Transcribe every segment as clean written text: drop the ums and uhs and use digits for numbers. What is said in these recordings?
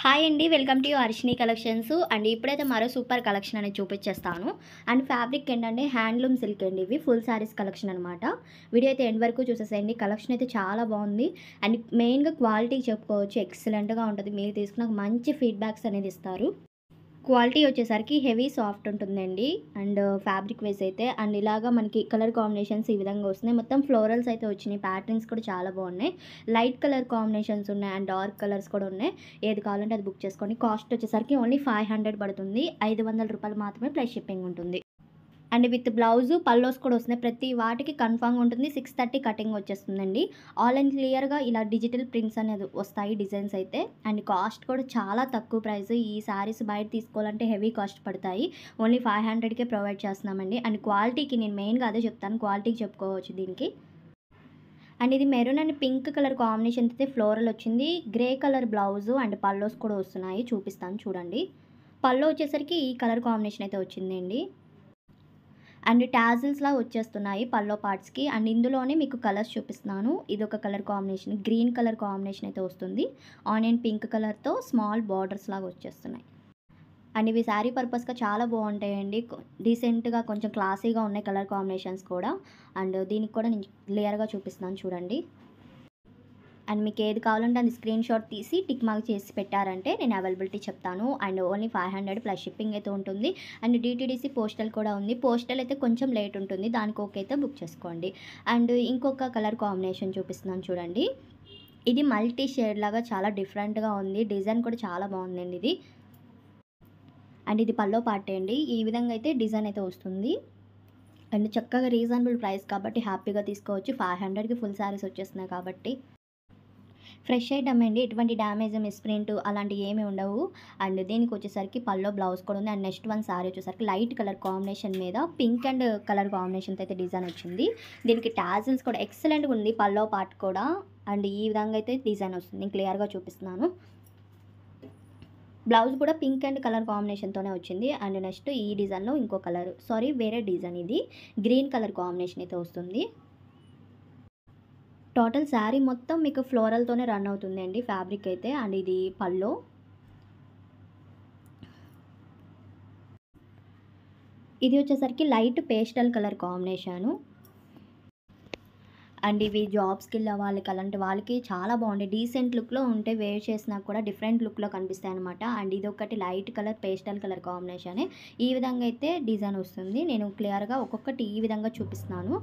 Hi అండి. Welcome to Arshini collections and ఇప్పుడైతే మరో సూపర్ కలెక్షన్ అనేది చూపించేస్తాను. అండ్ ఫ్యాబ్రిక్ ఏంటంటే హ్యాండ్లూమ్ సిల్క్ అండి. ఇవి ఫుల్ శారీస్ కలెక్షన్ అనమాట. వీడియో అయితే ఎండ్ వరకు చూసేసేయండి. కలెక్షన్ అయితే చాలా బాగుంది అండ్ మెయిన్గా క్వాలిటీ చెప్పుకోవచ్చు, ఎక్సలెంట్గా ఉంటుంది. మీరు తీసుకున్న మంచి ఫీడ్బ్యాక్స్ అనేది ఇస్తారు. క్వాలిటీ వచ్చేసరికి హెవీ సాఫ్ట్ ఉంటుందండి. అండ్ ఫ్యాబ్రిక్ వైస్ అయితే అండ్ ఇలాగా మనకి కలర్ కాంబినేషన్స్ ఈ విధంగా వస్తున్నాయి. మొత్తం ఫ్లోరల్స్ అయితే వచ్చినాయి. ప్యాటర్న్స్ కూడా చాలా బాగున్నాయి. లైట్ కలర్ కాంబినేషన్స్ ఉన్నాయి అండ్ డార్క్ కలర్స్ కూడా ఉన్నాయి. ఏది కావాలంటే అది బుక్ చేసుకోండి. కాస్ట్ వచ్చేసరికి ఓన్లీ 500 పడుతుంది. 500 రూపాయలు మాత్రమే ప్లస్ షిప్పింగ్ ఉంటుంది. అండ్ విత్ బ్లౌజు పల్లోస్ కూడా వస్తున్నాయి. ప్రతి వాటికి కన్ఫామ్గా ఉంటుంది. 630 కటింగ్ వచ్చేస్తుందండి. ఆల్ అండ్ క్లియర్గా ఇలా డిజిటల్ ప్రింట్స్ అనేది వస్తాయి డిజైన్స్ అయితే. అండ్ కాస్ట్ కూడా చాలా తక్కువ ప్రైస్. ఈ శారీస్ బయట తీసుకోవాలంటే హెవీ కాస్ట్ పడతాయి. ఓన్లీ 500కే ప్రొవైడ్ చేస్తున్నామండి. అండ్ క్వాలిటీకి నేను మెయిన్గా అదే చెప్తాను, క్వాలిటీకి చెప్పుకోవచ్చు దీనికి. అండ్ ఇది maroon and pink colour combination అయితే ఫ్లోరల్ వచ్చింది. గ్రే కలర్ బ్లౌజు అండ్ పల్లోస్ కూడా వస్తున్నాయి, చూపిస్తాను చూడండి. పల్లో వచ్చేసరికి ఈ కలర్ కాంబినేషన్ అయితే వచ్చిందండి. అండ్ టాజిల్స్లా వచ్చేస్తున్నాయి పల్లో పార్ట్స్కి. అండ్ ఇందులోనే మీకు కలర్స్ చూపిస్తున్నాను. ఇది ఒక colour combination, green colour combination అయితే వస్తుంది. ఆనియన్ పింక్ కలర్తో స్మాల్ బార్డర్స్ లాగా వచ్చేస్తున్నాయి. అండ్ ఇవి శారీ పర్పస్గా చాలా బాగుంటాయండి. డీసెంట్గా కొంచెం క్లాసీగా ఉన్నాయి కలర్ కాంబినేషన్స్ కూడా. అండ్ దీనికి కూడా నేను క్లియర్గా చూపిస్తున్నాను చూడండి. అండ్ మీకు ఏది కావాలంటే అది స్క్రీన్ షాట్ తీసి టిక్ మార్క్ చేసి పెట్టారంటే నేను అవైలబిలిటీ చెప్తాను. అండ్ ఓన్లీ 500 ప్లస్ షిప్పింగ్ అయితే ఉంటుంది. అండ్ DTDC పోస్టల్ కూడా ఉంది. పోస్టల్ అయితే కొంచెం లేట్ ఉంటుంది, దానికి ఓకే అయితే బుక్ చేసుకోండి. అండ్ ఇంకొక కలర్ కాంబినేషన్ చూపిస్తున్నాను చూడండి. ఇది మల్టీ షేడ్ లాగా చాలా డిఫరెంట్గా ఉంది. డిజైన్ కూడా చాలా బాగుందండి ఇది. అండ్ ఇది పల్లో పార్ట్ అండి. ఈ విధంగా అయితే డిజైన్ అయితే వస్తుంది. అండ్ చక్కగా రీజనబుల్ ప్రైస్ కాబట్టి హ్యాపీగా తీసుకోవచ్చు. 500కి ఫుల్ శారీస్ వచ్చేస్తున్నాయి కాబట్టి. ఫ్రెష్ ఐటమ్ అండి. ఎటువంటి డ్యామేజ్, మిస్ప్రింట్ అలాంటివి ఏమీ ఉండవు. అండ్ దీనికి వచ్చేసరికి పల్లో బ్లౌజ్ కూడా ఉంది. అండ్ నెక్స్ట్ వన్ శారీ వచ్చేసరికి లైట్ కలర్ కాంబినేషన్ మీద పింక్ అండ్ కలర్ కాంబినేషన్తో అయితే డిజైన్ వచ్చింది. దీనికి టాజిల్స్ కూడా ఎక్సలెంట్గా ఉంది. పల్లో పార్ట్ కూడా అండ్ ఈ విధంగా అయితే డిజైన్ వస్తుంది. నేను క్లియర్గా చూపిస్తున్నాను. బ్లౌజ్ కూడా పింక్ అండ్ కలర్ కాంబినేషన్తోనే వచ్చింది. అండ్ నెక్స్ట్ ఈ డిజైన్లో ఇంకో కలర్, వేరే డిజైన్, ఇది గ్రీన్ కలర్ కాంబినేషన్ అయితే వస్తుంది. టోటల్ శారీ మొత్తం మీకు ఫ్లోరల్తోనే రన్ అవుతుందండి ఫ్యాబ్రిక్ అయితే. అండ్ ఇది పల్లో. ఇది వచ్చేసరికి light pastel colour combination. And ఇవి జాబ్స్కి వెళ్ళే వాళ్ళకి అలాంటి వాళ్ళకి చాలా బాగుంటాయి. డీసెంట్ లుక్లో ఉంటే వేర్ చేసినా కూడా డిఫరెంట్ లుక్లో కనిపిస్తాయి అనమాట. అండ్ ఇది ఒకటి లైట్ కలర్ పేస్టల్ కలర్ కాంబినేషనే. ఈ విధంగా అయితే డిజైన్ వస్తుంది. నేను క్లియర్గా ఒక్కొక్కటి ఈ విధంగా చూపిస్తున్నాను.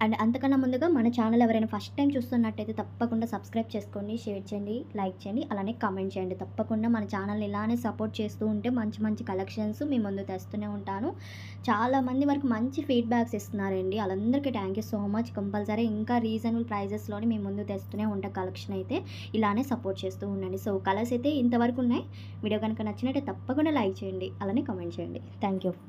అండ్ అంతకన్నా ముందుగా మన ఛానల్ ఎవరైనా ఫస్ట్ టైం చూస్తున్నట్టయితే తప్పకుండా సబ్స్క్రైబ్ చేసుకోండి, షేర్ చేయండి, లైక్ చేయండి, అలానే కామెంట్ చేయండి. తప్పకుండా మన ఛానల్ని ఇలానే సపోర్ట్ చేస్తూ ఉంటే మంచి మంచి కలెక్షన్స్ మీ ముందు తెస్తూనే ఉంటాను. చాలామంది వరకు మంచి ఫీడ్బ్యాక్స్ ఇస్తున్నారండి. వాళ్ళందరికీ thank you so much. Compulsory ఇంకా రీజనబుల్ ప్రైజెస్లోని మీ ముందు తెస్తూనే ఉంటా. కలెక్షన్ అయితే ఇలానే సపోర్ట్ చేస్తూ ఉండండి. సో కలర్స్ అయితే ఇంతవరకు ఉన్నాయి. వీడియో కనుక నచ్చినట్టే తప్పకుండా లైక్ చేయండి, అలానే కామెంట్ చేయండి. Thank you.